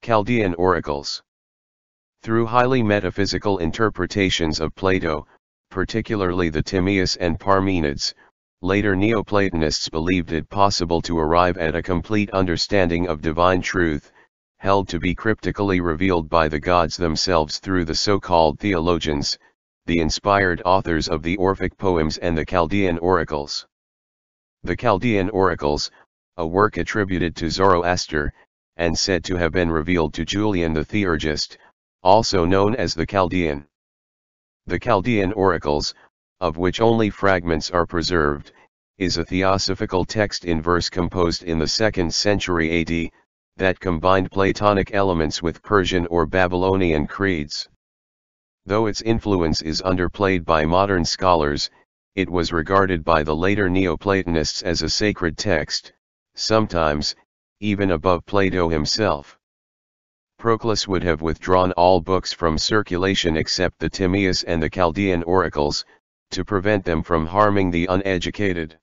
Chaldean Oracles. Through highly metaphysical interpretations of Plato, particularly the Timaeus and Parmenids, later Neoplatonists believed it possible to arrive at a complete understanding of divine truth, held to be cryptically revealed by the gods themselves through the so-called theologians, the inspired authors of the Orphic poems and the Chaldean Oracles. The Chaldean Oracles, a work attributed to Zoroaster, and said to have been revealed to Julian the Theurgist, also known as the Chaldean. The Chaldean Oracles, of which only fragments are preserved, is a theosophical text in verse composed in the 2nd century AD, that combined Platonic elements with Persian or Babylonian creeds. Though its influence is underplayed by modern scholars, it was regarded by the later Neoplatonists as a sacred text, sometimes, even above Plato himself. Proclus would have withdrawn all books from circulation except the Timaeus and the Chaldean Oracles, to prevent them from harming the uneducated.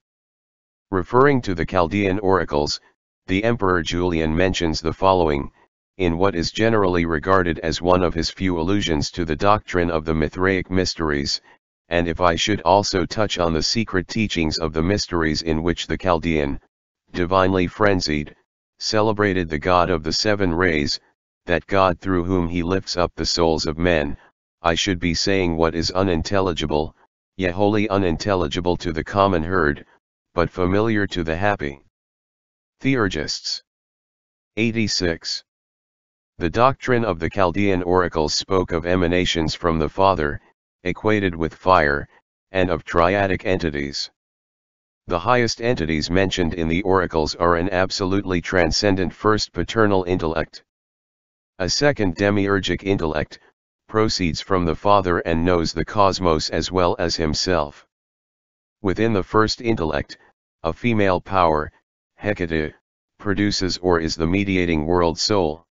Referring to the Chaldean Oracles, the Emperor Julian mentions the following, in what is generally regarded as one of his few allusions to the doctrine of the Mithraic mysteries, and if I should also touch on the secret teachings of the mysteries in which the Chaldean, divinely frenzied, celebrated the God of the 7 rays, that God through whom he lifts up the souls of men, I should be saying what is unintelligible, yet wholly unintelligible to the common herd, but familiar to the happy theurgists. 86. The doctrine of the Chaldean Oracles spoke of emanations from the Father, equated with fire, and of triadic entities. The highest entities mentioned in the oracles are an absolutely transcendent first paternal intellect. A second demiurgic intellect, proceeds from the Father and knows the cosmos as well as himself. Within the first intellect, a female power, Hecate, produces or is the mediating world soul.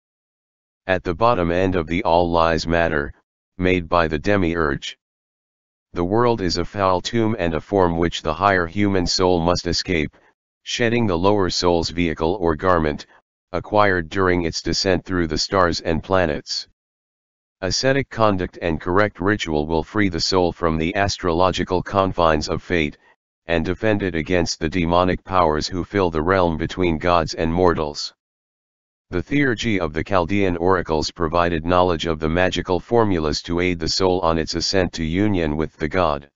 At the bottom end of the all lies matter, made by the demiurge. The world is a foul tomb and a form which the higher human soul must escape, shedding the lower soul's vehicle or garment, acquired during its descent through the stars and planets. Ascetic conduct and correct ritual will free the soul from the astrological confines of fate, and defend it against the demonic powers who fill the realm between gods and mortals. The theurgy of the Chaldean Oracles provided knowledge of the magical formulas to aid the soul on its ascent to union with the God.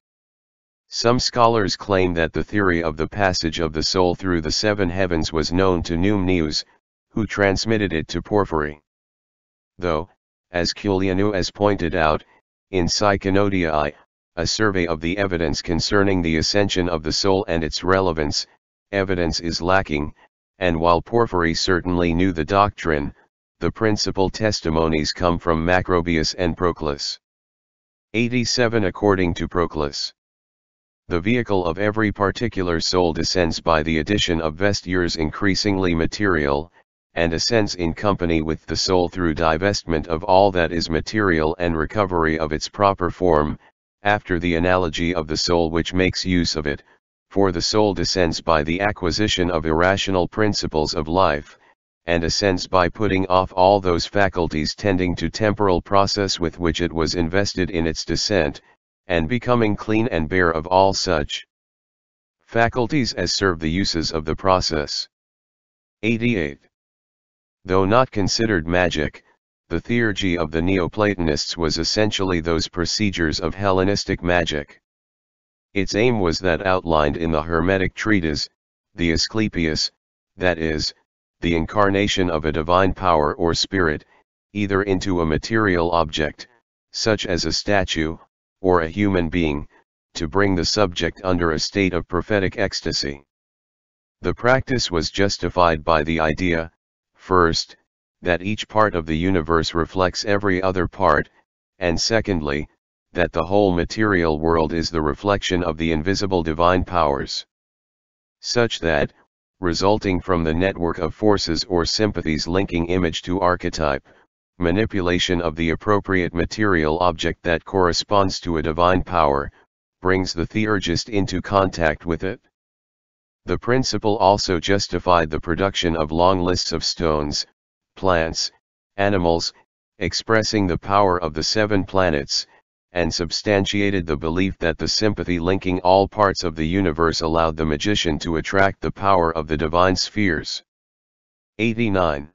Some scholars claim that the theory of the passage of the soul through the 7 heavens was known to Numnius, who transmitted it to Porphyry. Though, as Culianus pointed out, in Psychonodiae, a survey of the evidence concerning the ascension of the soul and its relevance, evidence is lacking, and while Porphyry certainly knew the doctrine, the principal testimonies come from Macrobius and Proclus. 87. According to Proclus, the vehicle of every particular soul descends by the addition of vestures increasingly material, and ascends in company with the soul through divestment of all that is material and recovery of its proper form, after the analogy of the soul which makes use of it, for the soul descends by the acquisition of irrational principles of life, and ascends by putting off all those faculties tending to temporal process with which it was invested in its descent, and becoming clean and bare of all such faculties as serve the uses of the process. 88. Though not considered magic, the theurgy of the Neoplatonists was essentially those procedures of Hellenistic magic. Its aim was that outlined in the Hermetic treatise, the Asclepius, that is, the incarnation of a divine power or spirit, either into a material object, such as a statue, or a human being, to bring the subject under a state of prophetic ecstasy. The practice was justified by the idea, first, that each part of the universe reflects every other part, and secondly, that the whole material world is the reflection of the invisible divine powers. Such that, resulting from the network of forces or sympathies linking image to archetype, manipulation of the appropriate material object that corresponds to a divine power, brings the theurgist into contact with it. The principle also justified the production of long lists of stones, plants, animals, expressing the power of the 7 planets, and substantiated the belief that the sympathy linking all parts of the universe allowed the magician to attract the power of the divine spheres. 89.